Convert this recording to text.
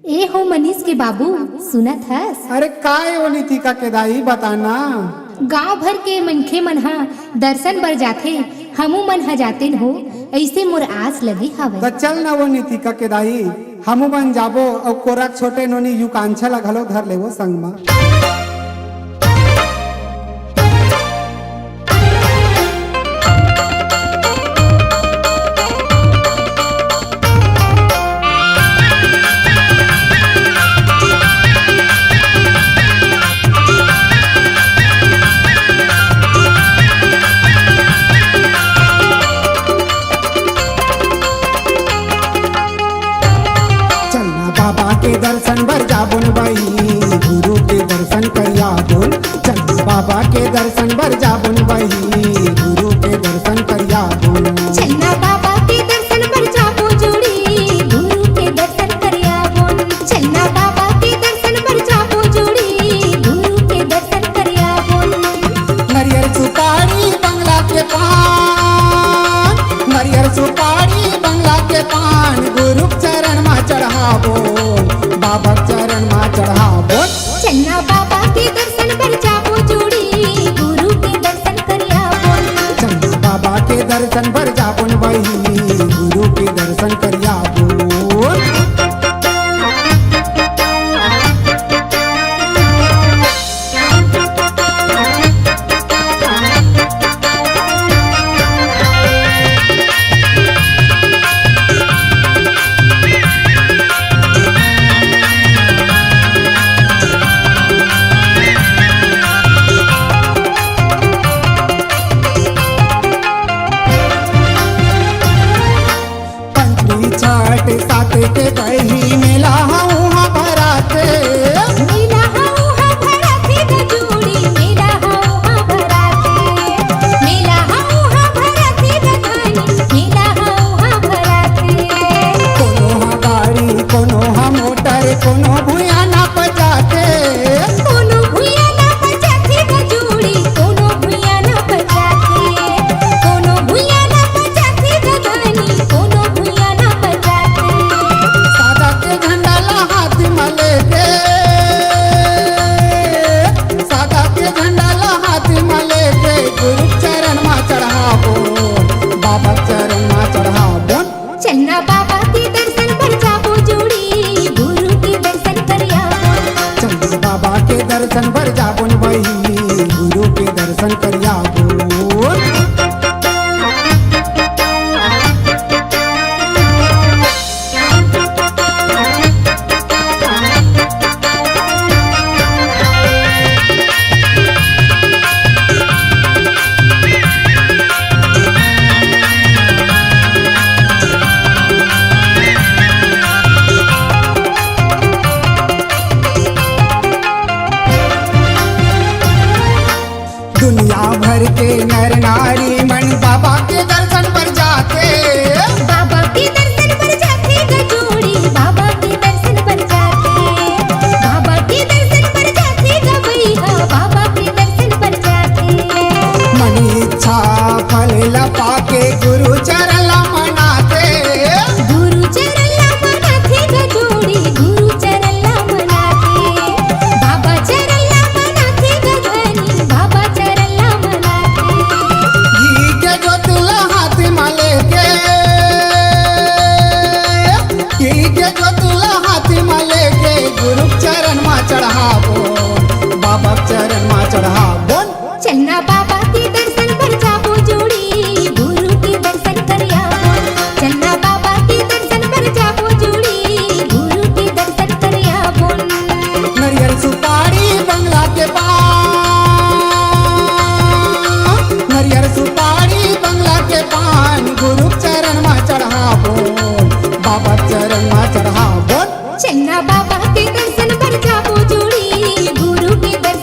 ए हो मनीष के बाबू सुनत हस? अरे काय वो नीतिका के दाई बताना। गांव भर के मनखे मन हा दर्शन बर जाथे, हमू मन हा जाते हो, ऐसे मोर आस लगे हवे। तो चल ना वो नीतिका के दाई हमू बन जाबो और कोरा छोटे नोनी युकांछा ला घलो धर लेवो संग मा। बाबा के दर्शन बर जाबुन बाई, गुरु के दर्शन करिया बोल। चल बाबा के दर्शन बर जाबुन बाई, गुरु के दर्शन करिया बोल। चलना बाबा के दर्शन बर जाबो जोड़ी, गुरु के दर्शन करिया बोल। चलना बाबा के दर्शन बर जाबो जोड़ी, गुरु के दर्शन करिया बोल। नरियर सुपारी बंगला के पान, नरियर सुपारी बंगला के पान, गुरु चरण मा चढ़ाबो, बाबा चरण मा चढ़ाबो। चलना बाबा के दर्शन बर जाबो जोड़ी, गुरु के दर्शन करिया बोल। चल बाबा के दर्शन बर जाबुन बाई, गुरु के दर्शन करिया बोल। छठ सात के कही मेला हूँ भराते, मेला हऊहा भराते गजूड़ी, मेला हऊहा भराते, मेला हऊहा भराते गधानी, मेला हऊहा भराते। कोनो हा गाड़ी कोनो हा मोटर कोनो भुइया ना पजाते, कोनो भुइया ना बजाते गजूड़ी, कोनो भुइया ना बजाते, कोनो भुइया ना बजाते गधानी, कोनो भुइया ना बजाते। सादा के झंडा ला हाथ में लेके, सादा के झंडा ला हाथ में लेके, गुरु चरण मा चढ़ाबो, बाबा चरण मा चढ़ाबो। चलना बाबा के दर्शन पर जाबो जोड़ी, गुरु के दर्शन करिया बोल। चल बाबा के दर्शन बर जाबुन बाई, गुरु के दर्शन करिया बोल। दुनिया भर के नर नारी मन बाबा के दर्शन पर जाते, बाबा के दर्शन पर जाते गजोड़ी, बाबा के दर्शन पर जाते, बाबा के दर्शन पर जाते गवैया, बाबा के दर्शन पर जाते। मन इच्छा फल ला पाके गुरु चरण ला मनाते, गुरु चरण ला मनाते गजोड़ी, गुरु चरण ला मनाते, बाबा चरण ला मनाते गधनी, बाबा चरण ला मनाते। घी के जोतला हाथ में लेके, घी के जोतला हाथ में लेके, गुरु चरण मा चढ़ाबो, बाबा चरण मा चढ़ाबो। चलना बाबा के दर्शन पर जाबो जोड़ी, गुरु के दर्शन करिया बोल। चलना बाबा के दर्शन पर जाबो जोड़ी, गुरु के दर्शन करिया बोल। नरियर सुपारी बंगला के पान, नरियर सुपारी बंगला के पान, गुरु चरण मा चढ़ाबो, बाबा चरण मा चढ़ाबो। चलना बाबा के दर्शन पर जाबो जोड़ी, गुरु के दर्शन